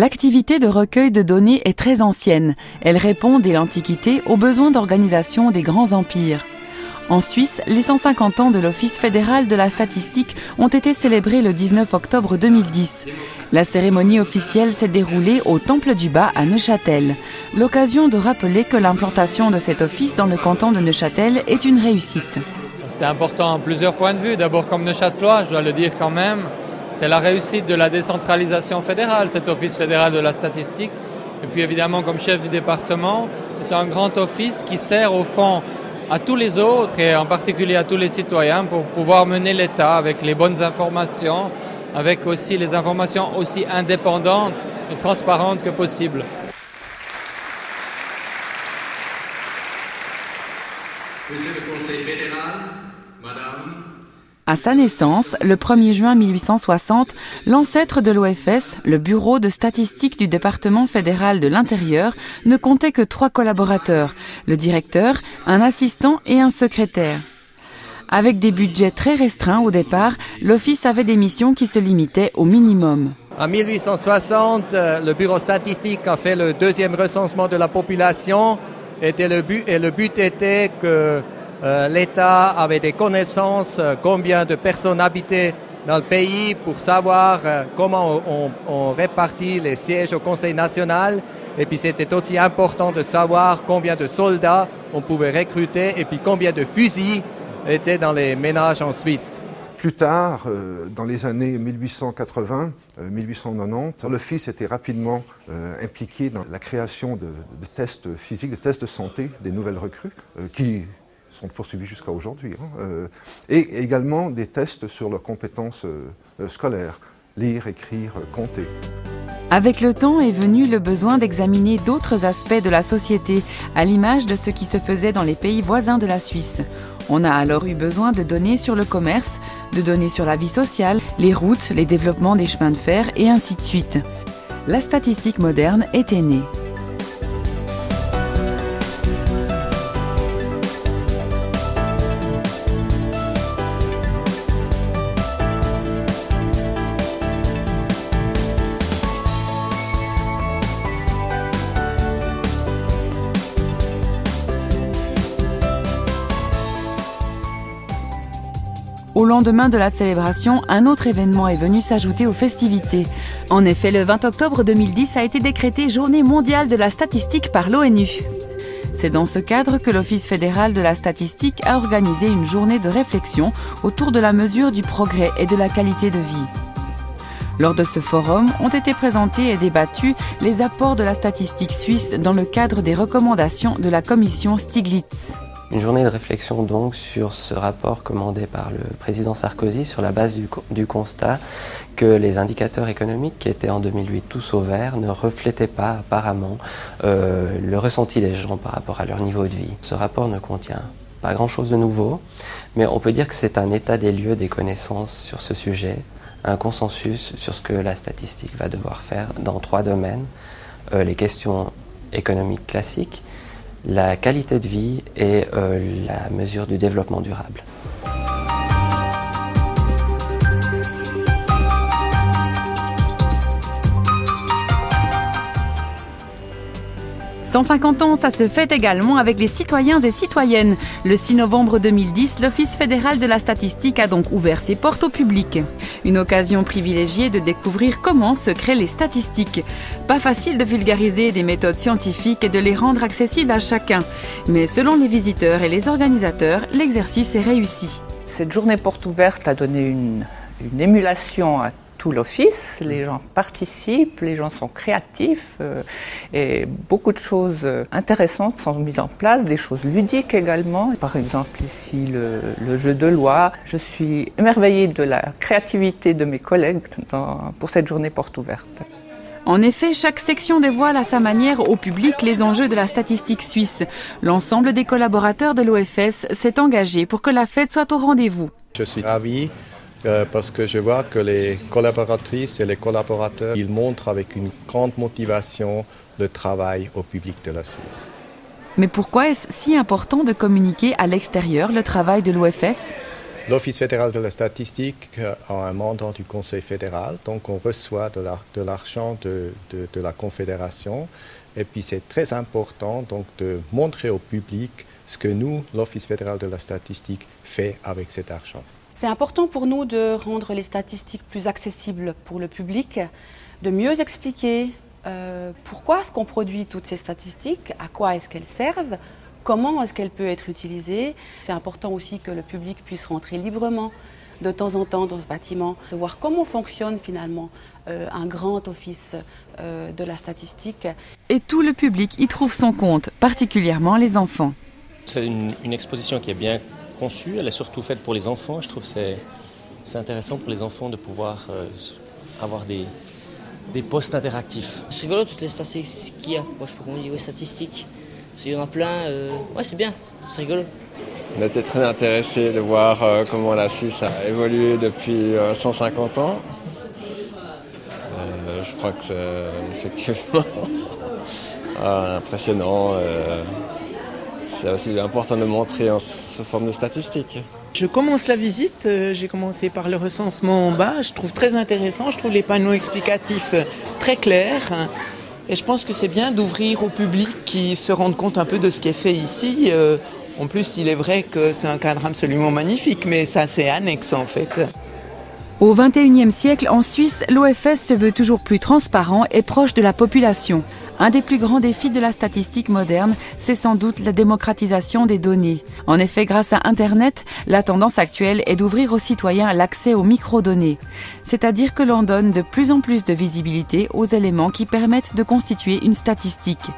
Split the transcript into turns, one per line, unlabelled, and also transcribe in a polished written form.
L'activité de recueil de données est très ancienne. Elle répond dès l'Antiquité aux besoins d'organisation des grands empires. En Suisse, les 150 ans de l'Office fédéral de la statistique ont été célébrés le 19 octobre 2010. La cérémonie officielle s'est déroulée au Temple du Bas à Neuchâtel. L'occasion de rappeler que l'implantation de cet office dans le canton de Neuchâtel est une réussite.
C'était important à plusieurs points de vue. D'abord, comme Neuchâtelois, je dois le dire quand même, c'est la réussite de la décentralisation fédérale, cet Office fédéral de la statistique. Et puis évidemment, comme chef du département, c'est un grand office qui sert au fond à tous les autres et en particulier à tous les citoyens pour pouvoir mener l'État avec les bonnes informations, avec aussi les informations aussi indépendantes et transparentes que possible.
Monsieur le Conseil fédéral, Madame.
À sa naissance, le 1er juin 1860, l'ancêtre de l'OFS, le Bureau de statistique du département fédéral de l'Intérieur, ne comptait que 3 collaborateurs, le directeur, un assistant et un secrétaire. Avec des budgets très restreints au départ, l'Office avait des missions qui se limitaient au minimum.
En 1860, le Bureau statistique a fait le 2e recensement de la population et le but était que l'État avait des connaissances, combien de personnes habitaient dans le pays pour savoir comment on répartit les sièges au Conseil national. Et puis c'était aussi important de savoir combien de soldats on pouvait recruter et puis combien de fusils étaient dans les ménages en Suisse.
Plus tard, dans les années 1880-1890, l'Office était rapidement impliqué dans la création de tests physiques, de tests de santé des nouvelles recrues qui sont poursuivis jusqu'à aujourd'hui, et également des tests sur leurs compétences scolaires, lire, écrire, compter.
Avec le temps est venu le besoin d'examiner d'autres aspects de la société, à l'image de ce qui se faisait dans les pays voisins de la Suisse. On a alors eu besoin de données sur le commerce, de données sur la vie sociale, les routes, les développements des chemins de fer et ainsi de suite. La statistique moderne était née. Au lendemain de la célébration, un autre événement est venu s'ajouter aux festivités. En effet, le 20 octobre 2010 a été décrété Journée mondiale de la statistique par l'ONU. C'est dans ce cadre que l'Office fédéral de la statistique a organisé une journée de réflexion autour de la mesure du progrès et de la qualité de vie. Lors de ce forum, ont été présentés et débattus les apports de la statistique suisse dans le cadre des recommandations de la commission Stiglitz.
Une journée de réflexion donc sur ce rapport commandé par le président Sarkozy sur la base du constat que les indicateurs économiques qui étaient en 2008 tous au vert ne reflétaient pas apparemment le ressenti des gens par rapport à leur niveau de vie. Ce rapport ne contient pas grand-chose de nouveau, mais on peut dire que c'est un état des lieux des connaissances sur ce sujet, un consensus sur ce que la statistique va devoir faire dans 3 domaines, les questions économiques classiques, la qualité de vie et la mesure du développement durable. «
150 ans, ça se fête également avec les citoyens et citoyennes. Le 6 novembre 2010, l'Office fédéral de la statistique a donc ouvert ses portes au public. Une occasion privilégiée de découvrir comment se créent les statistiques. Pas facile de vulgariser des méthodes scientifiques et de les rendre accessibles à chacun. Mais selon les visiteurs et les organisateurs, l'exercice est réussi.
Cette journée porte ouverte a donné une émulation à tout l'office, les gens participent, les gens sont créatifs et beaucoup de choses intéressantes sont mises en place, des choses ludiques également. Par exemple ici le jeu de loi. Je suis émerveillée de la créativité de mes collègues pour cette journée porte ouverte.
En effet, chaque section dévoile à sa manière au public les enjeux de la statistique suisse. L'ensemble des collaborateurs de l'OFS s'est engagé pour que la fête soit au rendez-vous.
Je suis ravi parce que je vois que les collaboratrices et les collaborateurs, ils montrent avec une grande motivation le travail au public de la Suisse.
Mais pourquoi est-ce si important de communiquer à l'extérieur le travail de l'OFS ?
L'Office fédéral de la statistique a un mandat du Conseil fédéral, donc on reçoit de l'argent de la Confédération. Et puis c'est très important donc, de montrer au public ce que nous, l'Office fédéral de la statistique, fait avec cet argent.
C'est important pour nous de rendre les statistiques plus accessibles pour le public, de mieux expliquer pourquoi est-ce qu'on produit toutes ces statistiques, à quoi est-ce qu'elles servent, comment est-ce qu'elles peuvent être utilisées. C'est important aussi que le public puisse rentrer librement de temps en temps dans ce bâtiment, de voir comment fonctionne finalement un grand office de la statistique.
Et tout le public y trouve son compte, particulièrement les enfants.
C'est une exposition qui est bien conçue, elle est surtout faite pour les enfants. Je trouve que c'est intéressant pour les enfants de pouvoir avoir des posts interactifs.
C'est rigolo toutes les statistiques qu'il y a. Moi, je sais pas comment on dit, statistiques. Il y en a plein. Ouais, c'est bien, c'est rigolo.
On était très intéressés de voir comment la Suisse a évolué depuis 150 ans. Je crois que c'est effectivement impressionnant. C'est aussi important de montrer sous forme de statistiques.
Je commence la visite, j'ai commencé par le recensement en bas, je trouve très intéressant, je trouve les panneaux explicatifs très clairs. Et je pense que c'est bien d'ouvrir au public qui se rende compte un peu de ce qui est fait ici. En plus, il est vrai que c'est un cadre absolument magnifique, mais ça c'est annexe en fait.
Au XXIe siècle, en Suisse, l'OFS se veut toujours plus transparent et proche de la population. Un des plus grands défis de la statistique moderne, c'est sans doute la démocratisation des données. En effet, grâce à Internet, la tendance actuelle est d'ouvrir aux citoyens l'accès aux microdonnées. C'est-à-dire que l'on donne de plus en plus de visibilité aux éléments qui permettent de constituer une statistique.